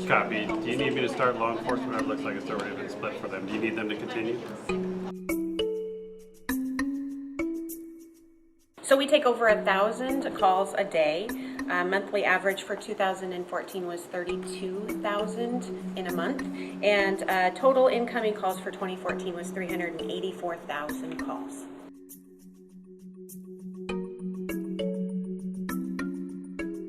Copy. Do you need me to start law enforcement? It looks like it's already been split for them. Do you need them to continue? So we take over 1,000 calls a day. Monthly average for 2014 was 32,000 in a month, and total incoming calls for 2014 was 384,000 calls.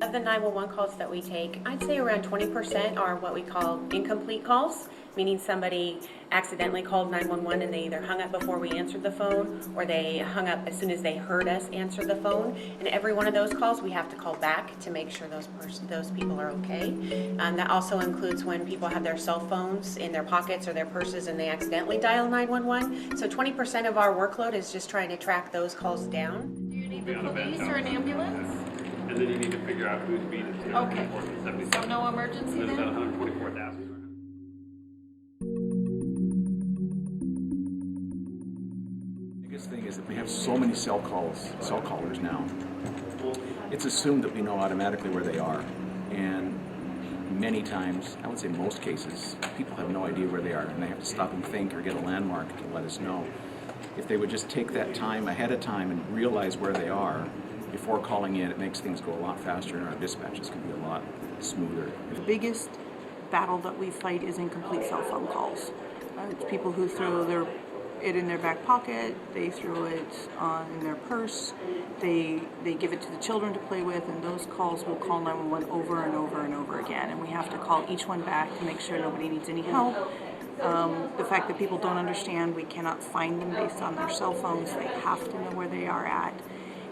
Of the 911 calls that we take, I'd say around 20% are what we call incomplete calls, meaning somebody accidentally called 911 and they either hung up before we answered the phone or they hung up as soon as they heard us answer the phone. And every one of those calls we have to call back to make sure those people are okay. That also includes when people have their cell phones in their pockets or their purses and they accidentally dial 911. So 20% of our workload is just trying to track those calls down. Do you need the police or an ambulance? And then you need to figure out who's being it. Okay. So no emergency There's about then? 144,000. Biggest thing is that we have so many cell callers now. It's assumed that we know automatically where they are, and many times, I would say most cases, people have no idea where they are, and they have to stop and think or get a landmark to let us know. If they would just take that time ahead of time and realize where they are before calling in, it makes things go a lot faster, and our dispatches can be a lot smoother. The biggest battle that we fight is incomplete cell phone calls. It's people who throw it in their back pocket, they throw it in their purse, they give it to the children to play with, and those calls will call 911 over and over and over again, and we have to call each one back to make sure nobody needs any help. The fact that people don't understand we cannot find them based on their cell phones, they have to know where they are at.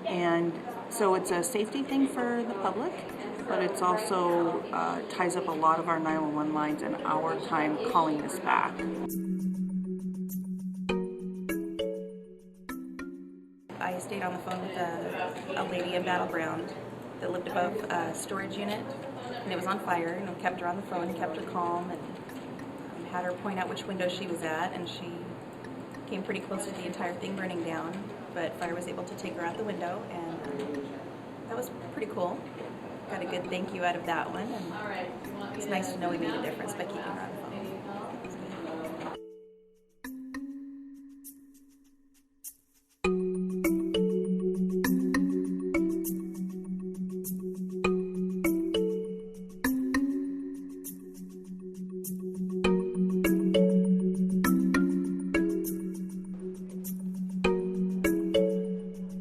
And so it's a safety thing for the public, but it's also ties up a lot of our 911 lines and our time calling this back. I stayed on the phone with a lady in Battle Ground that lived above a storage unit, and it was on fire, and we kept her on the phone and kept her calm and had her point out which window she was at, and she came pretty close to the entire thing burning down, but fire was able to take her out the window, and that was pretty cool. Got a good thank you out of that one, and it's nice to know we made a difference by keeping her on